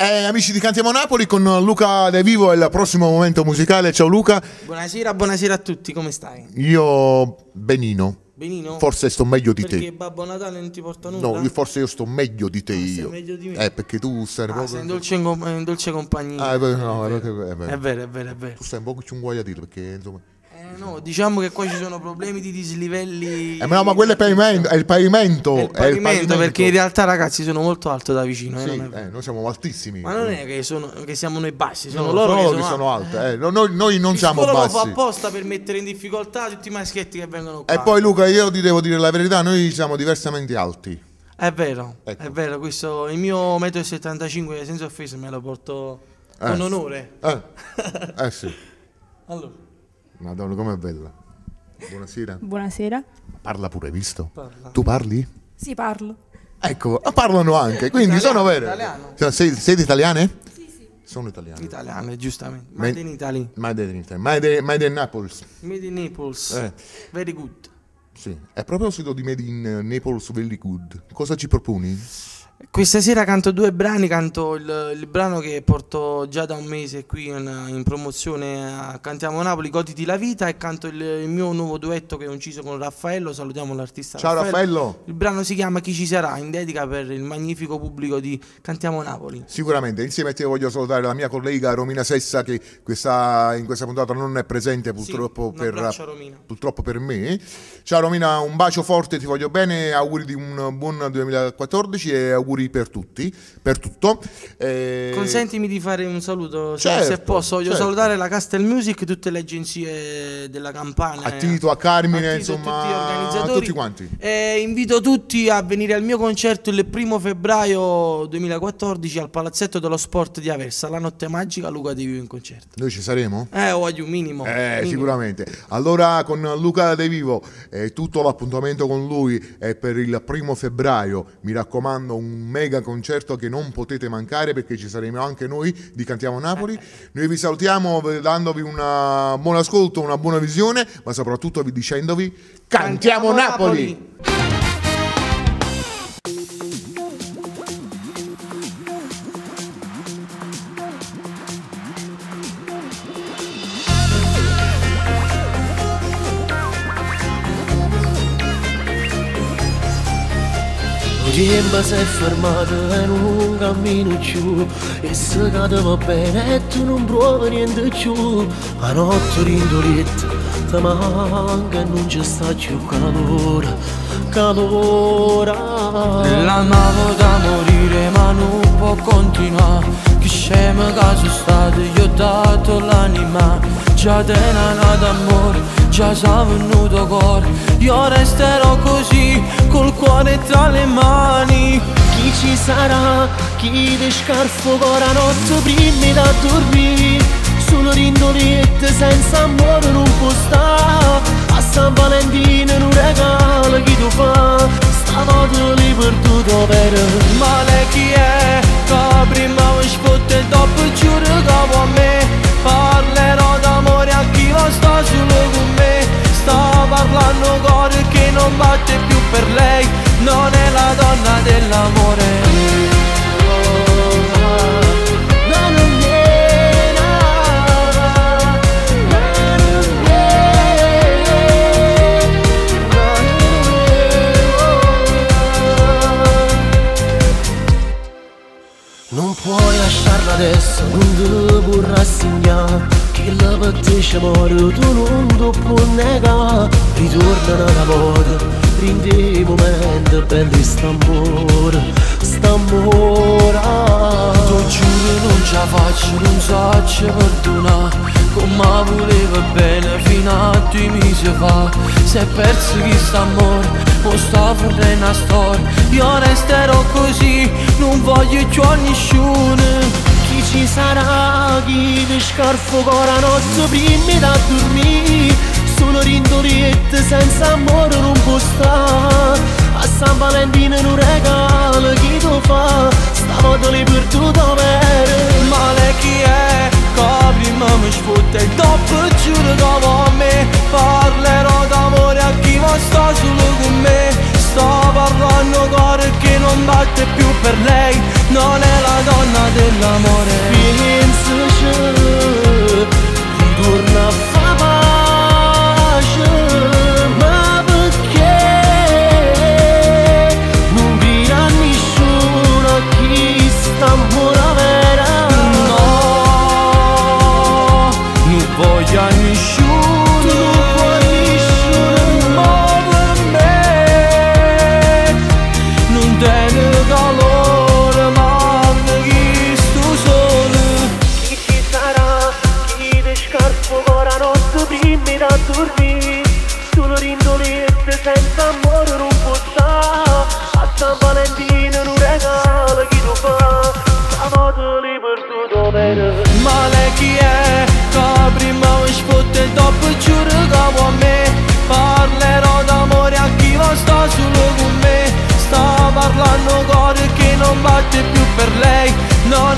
Amici di Cantiamo Napoli, con Luca De Vivo è il prossimo momento musicale. Ciao Luca. Buonasera, buonasera a tutti, come stai? Io benino. Benino? Forse sto meglio di te. Perché Babbo Natale non ti porta nulla? No, forse io sto meglio di te io. Sei meglio di me? Perché tu stai proprio... sei in dolce compagnia. È vero. È vero. Tu stai un po' più un guai a dire, perché insomma... No, diciamo che qua ci sono problemi di dislivelli. Ma quello è il pavimento. È il pavimento, perché in realtà, ragazzi, sono molto alto da vicino. Sì, noi siamo altissimi. Ma non è che siamo noi bassi, sono no, loro che sono alti. Noi non siamo bassi. Lo fa apposta per mettere in difficoltà tutti i maschietti che vengono qua. E poi Luca, io ti devo dire la verità, noi siamo diversamente alti. È vero, ecco. È vero, questo il mio 1,75 m senza offesa me lo porto con onore. Sì. Allora. Madonna, com'è bella. Buonasera. Buonasera. Parla pure, visto? Parla. Tu parli? Sì, parlo. Ecco, parlano anche, quindi sono vere. Italiano. Siete italiane? Sì, sì. Sono italiane. Italiane, giustamente. Made in Italy. Made in Naples. Made in Naples. Very good. Sì. A proposito di Made in Naples, very good. Cosa ci proponi? Questa sera canto due brani, canto il brano che porto già da un mese qui in promozione a Cantiamo Napoli, Goditi la vita, e canto il mio nuovo duetto che ho inciso con Raffaello, salutiamo l'artista. Ciao Raffaello. Il brano si chiama Chi ci sarà, in dedica per il magnifico pubblico di Cantiamo Napoli. Sicuramente, insieme a te voglio salutare la mia collega Romina Sessa, che in questa puntata non è presente purtroppo, purtroppo per me. Ciao Romina, un bacio forte, ti voglio bene, auguri di un buon 2014 e auguri per tutti, per tutto. Consentimi di fare un saluto, certo, se posso. Voglio salutare la Castel Music, tutte le agenzie della Campania, a Tito, a Carmine, insomma, tutti gli organizzatori, tutti quanti. Invito tutti a venire al mio concerto il 1° febbraio 2014 al Palazzetto dello Sport di Aversa, la notte magica, Luca De Vivo in concerto. Noi ci saremo? Voglio un minimo. Sicuramente. Allora, con Luca De Vivo, tutto l'appuntamento con lui è per il 1° febbraio. Mi raccomando, un mega concerto che non potete mancare, perché ci saremo anche noi di Cantiamo Napoli. Noi vi salutiamo dandovi un buon ascolto, una buona visione, ma soprattutto vi dicendovi Cantiamo Napoli! Il tempo si è fermato e non cammino più, e se cadeva bene e tu non provi niente più. A notte rindoletta ti manca e non ci sta più calore. L'amavo da morire ma non può continuare, che scemo che sono stato, gli ho dato l'anima, già tenana d'amore, già s'è venuto cuore, io resterò così col cuore tra le mani. Chi ci sarà, chi ti scarfo con la notte prima da dormire, solo rindolette senza amore non può stare. A San Valentino un regalo chi tu fa, stavolta lì perduto per male chi è, che prima mi sfotte e dopo giuro che a me, parlerò d'amore a chi va sta solo con me. Sta parlando cuore che non batte più per lei, non è la donna dell'amore. Non puoi lasciarla adesso, non ti puoi rassegnare, che la pattesce muore, tu non ti puoi negare. Ritorna una volta, rindi i momenti belli st'amore. Ti giuro non ce la faccio, non so perdonare, come voleva bene fino a 2 mesi fa. Si è perso questo amore, o sta fuori una storia, io resterò così, non voglio più a nessuno. Chi ci sarà, chi ti scarfo con la notte prima da dormire, solo rindoliette senza amore non può stare. A San Valentino un regalo chi tu fa, stavolta lì per tutto bene. Male chi è, che prima mi sfotte e dopo giuro dopo a me, parlerò d'amore a chi va sta solo con me. Sto parlando cuore che non batte più per lei, non è la donna dell'amore. Pensaci, ritorna a fa pace, ma perché non dirà a nessuno chi sta amore vera? No, non voglio a nessuno. Solo rindolette senza amore non può stare. A San Valentino un regalo chi lo fa, la moto l'hai perduto bene. Ma lei chi è? Che prima mi sfotte e dopo giuro che vuoi a me. Parlerò d'amore a chi va sta solo con me. Sta parlando cuore che non batte più per lei. Non